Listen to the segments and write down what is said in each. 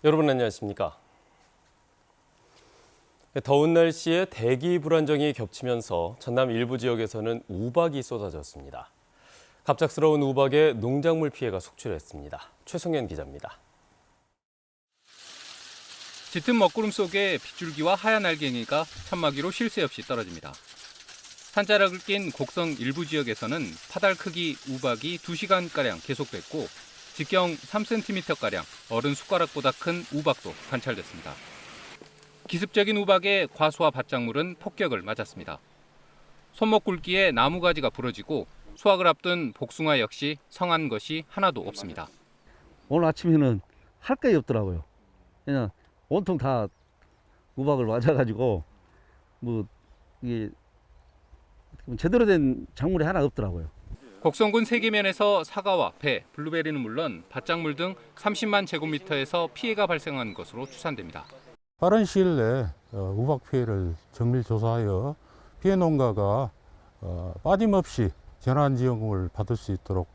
여러분 안녕하십니까? 더운 날씨에 대기 불안정이 겹치면서 전남 일부 지역에서는 우박이 쏟아졌습니다. 갑작스러운 우박에 농작물 피해가 속출했습니다. 최성현 기자입니다. 짙은 먹구름 속에 빗줄기와 하얀 알갱이가 천막위로 쉴 새 없이 떨어집니다. 산자락을 낀 곡성 일부 지역에서는 파달 크기 우박이 2시간가량 계속됐고 직경 3cm가량 어른 숟가락보다 큰 우박도 관찰됐습니다. 기습적인 우박에 과수와 밭작물은 폭격을 맞았습니다. 손목 굵기에 나무가지가 부러지고 수확을 앞둔 복숭아 역시 성한 것이 하나도 없습니다. 오늘 아침에는 할 게 없더라고요. 그냥 온통 다 우박을 맞아가지고 이게 제대로 된 작물이 하나 없더라고요. 곡성군 세계면에서 사과와 배, 블루베리는 물론 밭작물 등 30만 제곱미터에서 피해가 발생한 것으로 추산됩니다. 빠른 시일 내에 우박 피해를 정밀 조사하여 피해 농가가 빠짐없이 재난지원금을 받을 수 있도록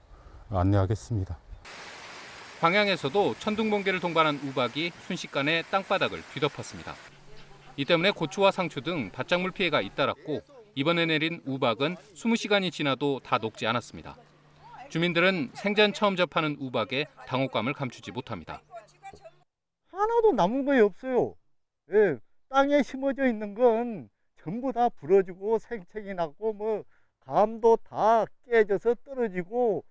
안내하겠습니다. 광양에서도 천둥번개를 동반한 우박이 순식간에 땅바닥을 뒤덮었습니다. 이 때문에 고추와 상추 등 밭작물 피해가 잇따랐고 이번에 내린 우박은 20시간이 지나도 다 녹지 않았습니다. 주민들은 생전 처음 접하는 우박에 당혹감을 감추지 못합니다. 하나도 남은 거에 없어요. 예, 땅에 심어져 있는 건 전부 다 부러지고 생채기 났고 감도 다 깨져서 떨어지고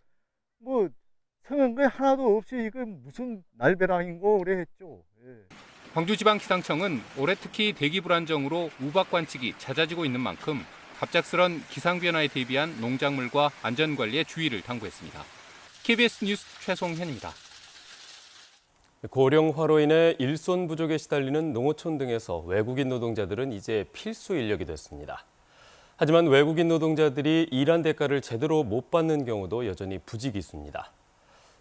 성한 거 하나도 없이 이건 무슨 날벼락인고 그래 했죠. 예. 광주지방기상청은 올해 특히 대기 불안정으로 우박 관측이 잦아지고 있는 만큼 갑작스런 기상변화에 대비한 농작물과 안전관리에 주의를 당부했습니다. KBS 뉴스 최송현입니다. 고령화로 인해 일손 부족에 시달리는 농어촌 등에서 외국인 노동자들은 이제 필수 인력이 됐습니다. 하지만 외국인 노동자들이 일한 대가를 제대로 못 받는 경우도 여전히 부지기수입니다.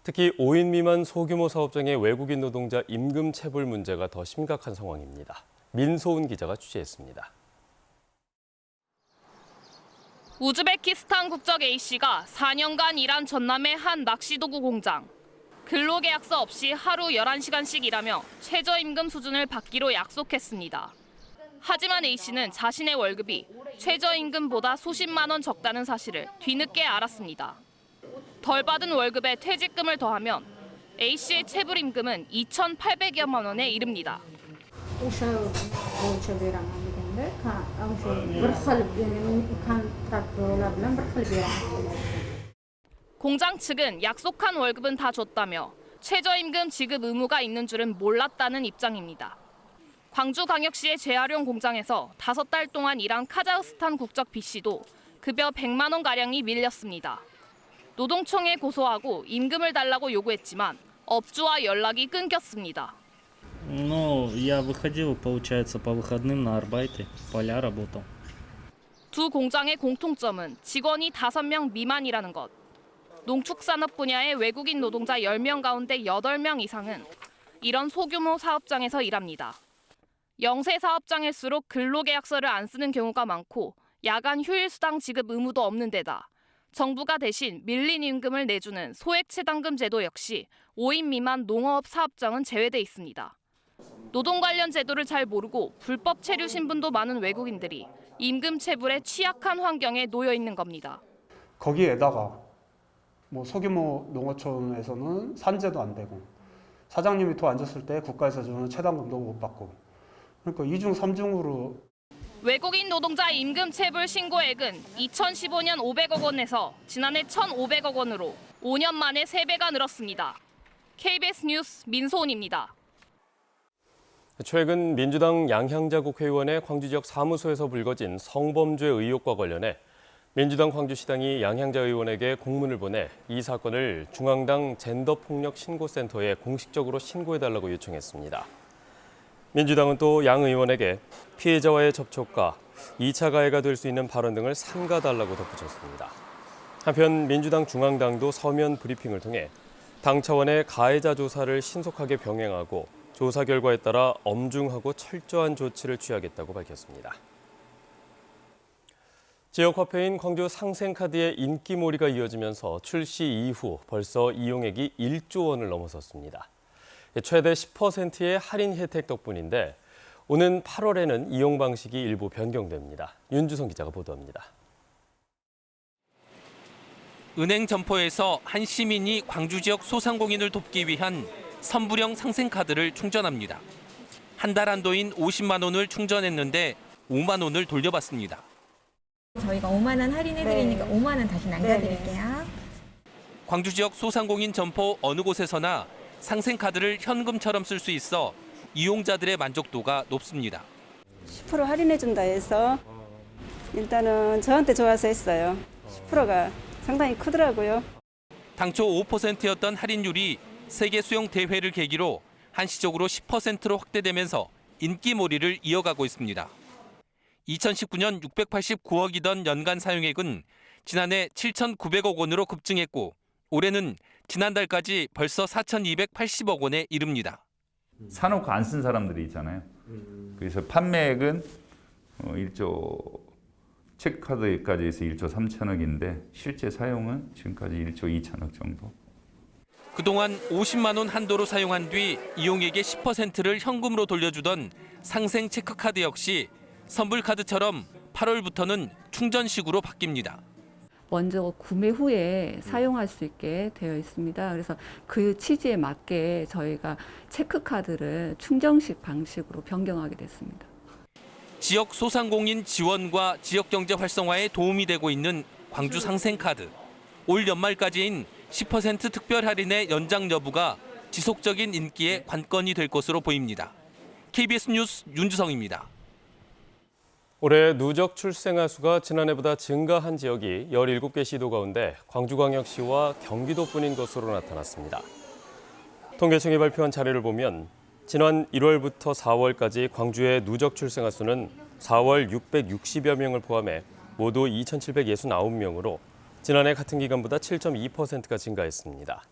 특히 5인 미만 소규모 사업장의 외국인 노동자 임금 체불 문제가 더 심각한 상황입니다. 민소은 기자가 취재했습니다. 우즈베키스탄 국적 A씨가 4년간 일한 전남의 한 낚시도구 공장. 근로계약서 없이 하루 11시간씩 일하며 최저임금 수준을 받기로 약속했습니다. 하지만 A씨는 자신의 월급이 최저임금보다 수십만 원 적다는 사실을 뒤늦게 알았습니다. 덜 받은 월급에 퇴직금을 더하면 A씨의 체불임금은 2,800여만 원에 이릅니다. 공장 측은 약속한 월급은 다 줬다며 최저임금 지급 의무가 있는 줄은 몰랐다는 입장입니다. 광주광역시의 재활용 공장에서 5달 동안 일한 카자흐스탄 국적 B씨도 급여 100만 원가량이 밀렸습니다. 노동청에 고소하고 임금을 달라고 요구했지만 업주와 연락이 끊겼습니다. Я выходил, получается, по выходным на арбайте, в поля работал. 두 공장의 공통점은 직원이 5명 미만이라는 것. 농축산업 분야의 외국인 노동자 10명 가운데 8명 이상은 이런 소규모 사업장에서 일합니다. 영세 사업장일수록 근로계약서를 안 쓰는 경우가 많고 야간 휴일수당 지급 의무도 없는 데다 정부가 대신 밀린 임금을 내주는 소액체당금 제도 역시 5인 미만 농어업 사업장은 제외돼 있습니다. 노동 관련 제도를 잘 모르고 불법 체류 신분도 많은 외국인들이 임금 체불에 취약한 환경에 놓여 있는 겁니다. 거기에다가 소규모 농어촌에서는 산재도 안 되고 사장님이 더 앉았을 때 국가에서 주는 체당금도 못 받고 그러니까 2중 3중으로 외국인 노동자 임금 체불 신고액은 2015년 500억 원에서 지난해 1,500억 원으로 5년 만에 3배가 늘었습니다. KBS 뉴스 민소은입니다. 최근 민주당 양향자 국회의원의 광주 지역 사무소에서 불거진 성범죄 의혹과 관련해 민주당 광주시당이 양향자 의원에게 공문을 보내 이 사건을 중앙당 젠더폭력신고센터에 공식적으로 신고해달라고 요청했습니다. 민주당은 또 양 의원에게 피해자와의 접촉과 2차 가해가 될 수 있는 발언 등을 삼가달라고 덧붙였습니다. 한편 민주당 중앙당도 서면 브리핑을 통해 당 차원의 가해자 조사를 신속하게 병행하고 조사 결과에 따라 엄중하고 철저한 조치를 취하겠다고 밝혔습니다. 지역 화폐인 광주 상생카드의 인기몰이가 이어지면서 출시 이후 벌써 이용액이 1조 원을 넘어섰습니다. 최대 10%의 할인 혜택 덕분인데 오는 8월에는 이용 방식이 일부 변경됩니다. 윤주성 기자가 보도합니다. 은행 점포에서 한 시민이 광주 지역 소상공인을 돕기 위한 선불형 상생카드를 충전합니다. 한 달 한도인 50만 원을 충전했는데 5만 원을 돌려받습니다. 저희가 5만 원 할인해드리니까 5만 원 다시 남겨드릴게요. 광주 지역 소상공인 점포 어느 곳에서나 상생카드를 현금처럼 쓸 수 있어 이용자들의 만족도가 높습니다. 10% 할인해준다 해서 일단은 저한테 좋아서 했어요. 10%가 상당히 크더라고요. 당초 5%였던 할인율이 세계 수영 대회를 계기로 한시적으로 10%로 확대되면서 인기몰이를 이어가고 있습니다. 2019년 689억이던 연간 사용액은 지난해 7,900억 원으로 급증했고 올해는 지난달까지 벌써 4,280억 원에 이릅니다. 사놓고 안 쓴 사람들이 있잖아요. 그래서 판매액은 1조 체크카드까지 해서 1조 3천억인데 실제 사용은 지금까지 1조 2천억 정도. 그동안 50만 원 한도로 사용한 뒤 이용액의 10%를 현금으로 돌려주던 상생 체크카드 역시 선불카드처럼 8월부터는 충전식으로 바뀝니다. 먼저 구매 후에 사용할 수 있게 되어 있습니다. 그래서 그 취지에 맞게 저희가 체크카드를 충전식 방식으로 변경하게 됐습니다. 지역 소상공인 지원과 지역경제 활성화에 도움이 되고 있는 광주 상생카드. 올 연말까지인 10% 특별 할인의 연장 여부가 지속적인 인기의 관건이 될 것으로 보입니다. KBS 뉴스 윤주성입니다. 올해 누적 출생아 수가 지난해보다 증가한 지역이 17개 시도 가운데 광주광역시와 경기도뿐인 것으로 나타났습니다. 통계청이 발표한 자료를 보면 지난 1월부터 4월까지 광주의 누적 출생아 수는 4월 660여 명을 포함해 모두 2,769명으로 지난해 같은 기간보다 7.2%가 증가했습니다.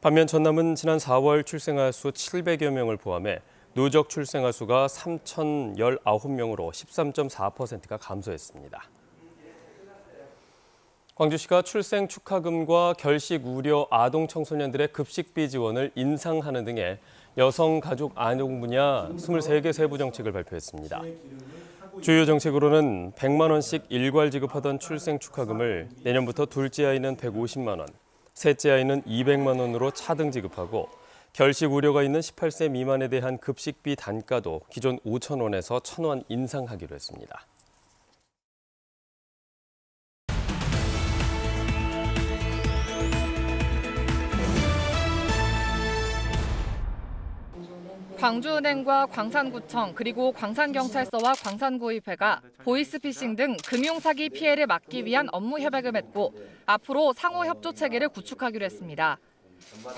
반면 전남은 지난 4월 출생아 수 700여 명을 포함해 누적 출생아 수가 3,019명으로 13.4%가 감소했습니다. 광주시가 출생 축하금과 결식 우려 아동 청소년들의 급식비 지원을 인상하는 등의 여성 가족 안정 분야 23개 세부 정책을 발표했습니다. 주요 정책으로는 100만 원씩 일괄 지급하던 출생 축하금을 내년부터 둘째 아이는 150만 원, 셋째 아이는 200만 원으로 차등 지급하고 결식 우려가 있는 18세 미만에 대한 급식비 단가도 기존 5천 원에서 1,000원 인상하기로 했습니다. 광주은행과 광산구청 그리고 광산경찰서와 광산구의회가 보이스피싱 등 금융사기 피해를 막기 위한 업무 협약을 맺고 앞으로 상호 협조 체계를 구축하기로 했습니다.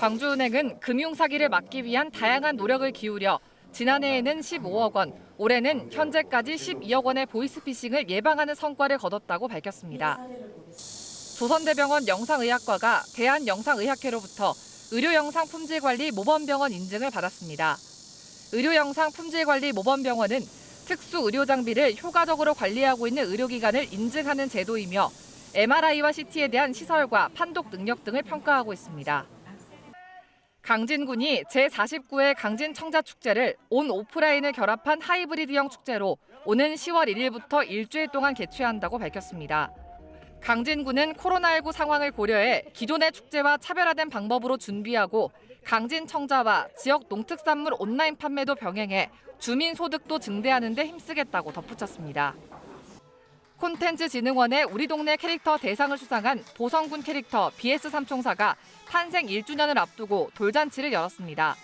광주은행은 금융사기를 막기 위한 다양한 노력을 기울여 지난해에는 15억 원, 올해는 현재까지 12억 원의 보이스피싱을 예방하는 성과를 거뒀다고 밝혔습니다. 조선대병원 영상의학과가 대한영상의학회로부터 의료영상 품질관리 모범병원 인증을 받았습니다. 의료영상 품질관리 모범병원은 특수 의료장비를 효과적으로 관리하고 있는 의료기관을 인증하는 제도이며 MRI와 CT에 대한 시설과 판독 능력 등을 평가하고 있습니다. 강진군이 제49회 강진청자축제를 온 오프라인을 결합한 하이브리드형 축제로 오는 10월 1일부터 일주일 동안 개최한다고 밝혔습니다. 강진군은 코로나19 상황을 고려해 기존의 축제와 차별화된 방법으로 준비하고 강진청자와 지역 농특산물 온라인 판매도 병행해 주민 소득도 증대하는 데 힘쓰겠다고 덧붙였습니다. 콘텐츠진흥원의 우리 동네 캐릭터 대상을 수상한 보성군 캐릭터 BS 삼총사가 탄생 1주년을 앞두고 돌잔치를 열었습니다.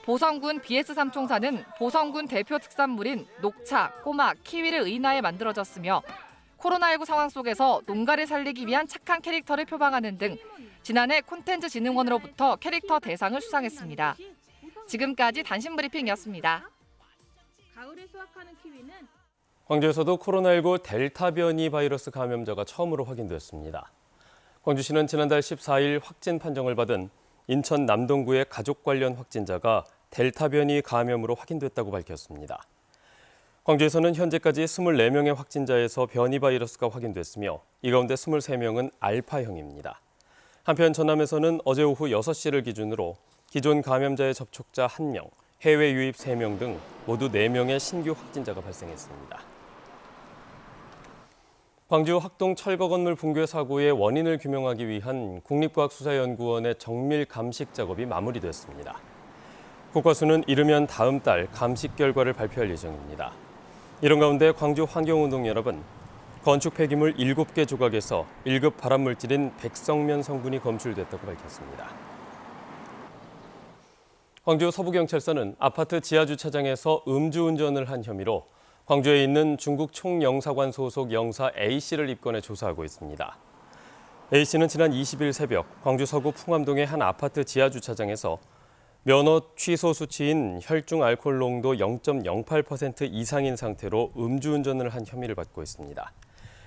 보성군 BS 삼총사는 보성군 대표 특산물인 녹차, 꼬막, 키위를 의인하에 만들어졌으며 코로나19 상황 속에서 농가를 살리기 위한 착한 캐릭터를 표방하는 등 지난해 콘텐츠진흥원으로부터 캐릭터 대상을 수상했습니다. 지금까지 단신 브리핑이었습니다. 가을에 수확하는 키위는 광주에서도 코로나19 델타 변이 바이러스 감염자가 처음으로 확인됐습니다. 광주시는 지난달 14일 확진 판정을 받은 인천 남동구의 가족 관련 확진자가 델타 변이 감염으로 확인됐다고 밝혔습니다. 광주에서는 현재까지 24명의 확진자에서 변이 바이러스가 확인됐으며 이 가운데 23명은 알파형입니다. 한편 전남에서는 어제 오후 6시를 기준으로 기존 감염자의 접촉자 1명, 해외 유입 3명 등 모두 4명의 신규 확진자가 발생했습니다. 광주 학동 철거 건물 붕괴 사고의 원인을 규명하기 위한 국립과학수사연구원의 정밀 감식 작업이 마무리됐습니다. 국과수는 이르면 다음 달 감식 결과를 발표할 예정입니다. 이런 가운데 광주 환경운동연합은 건축 폐기물 7개 조각에서 1급 발암물질인 백성면 성분이 검출됐다고 밝혔습니다. 광주 서부경찰서는 아파트 지하주차장에서 음주운전을 한 혐의로 광주에 있는 중국 총영사관 소속 영사 A씨를 입건해 조사하고 있습니다. A씨는 지난 20일 새벽 광주 서구 풍암동의 한 아파트 지하주차장에서 면허 취소 수치인 혈중 알코올 농도 0.08% 이상인 상태로 음주운전을 한 혐의를 받고 있습니다.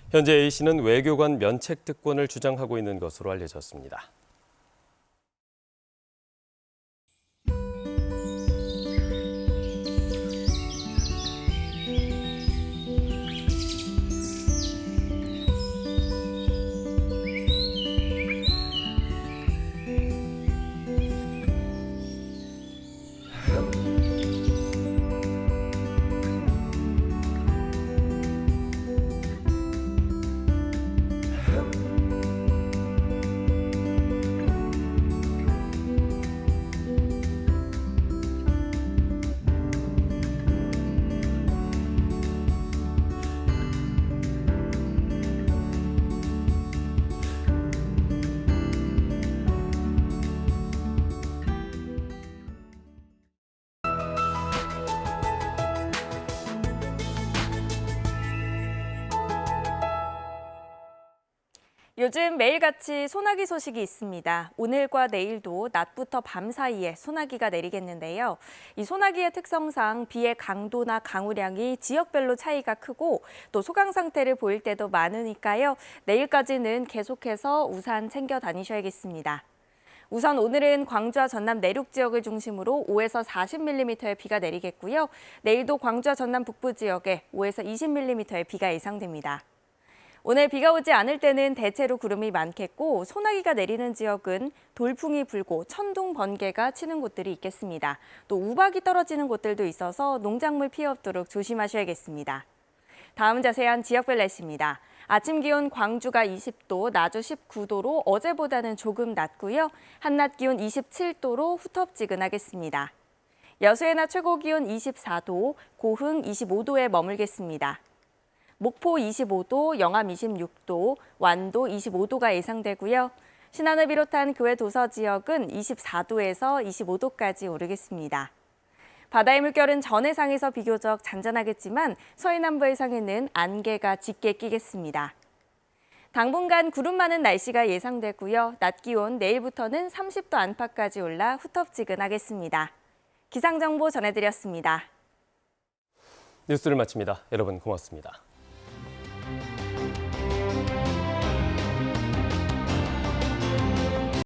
현재 A씨는 외교관 면책 특권을 주장하고 있는 것으로 알려졌습니다. 요즘 매일같이 소나기 소식이 있습니다. 오늘과 내일도 낮부터 밤 사이에 소나기가 내리겠는데요. 이 소나기의 특성상 비의 강도나 강우량이 지역별로 차이가 크고 또 소강 상태를 보일 때도 많으니까요. 내일까지는 계속해서 우산 챙겨 다니셔야겠습니다. 우선 오늘은 광주와 전남 내륙 지역을 중심으로 5에서 40mm의 비가 내리겠고요. 내일도 광주와 전남 북부 지역에 5에서 20mm의 비가 예상됩니다. 오늘 비가 오지 않을 때는 대체로 구름이 많겠고 소나기가 내리는 지역은 돌풍이 불고 천둥, 번개가 치는 곳들이 있겠습니다. 또 우박이 떨어지는 곳들도 있어서 농작물 피해 없도록 조심하셔야겠습니다. 다음 자세한 지역별 날씨입니다. 아침 기온 광주가 20도, 나주 19도로 어제보다는 조금 낮고요. 한낮 기온 27도로 후텁지근하겠습니다. 여수의 낮 최고 기온 24도, 고흥 25도에 머물겠습니다. 목포 25도, 영암 26도, 완도 25도가 예상되고요. 신안을 비롯한 그 외 도서 지역은 24도에서 25도까지 오르겠습니다. 바다의 물결은 전 해상에서 비교적 잔잔하겠지만 서해 남부 해상에는 안개가 짙게 끼겠습니다. 당분간 구름 많은 날씨가 예상되고요. 낮 기온 내일부터는 30도 안팎까지 올라 후텁지근하겠습니다. 기상정보 전해드렸습니다. 뉴스를 마칩니다. 여러분 고맙습니다.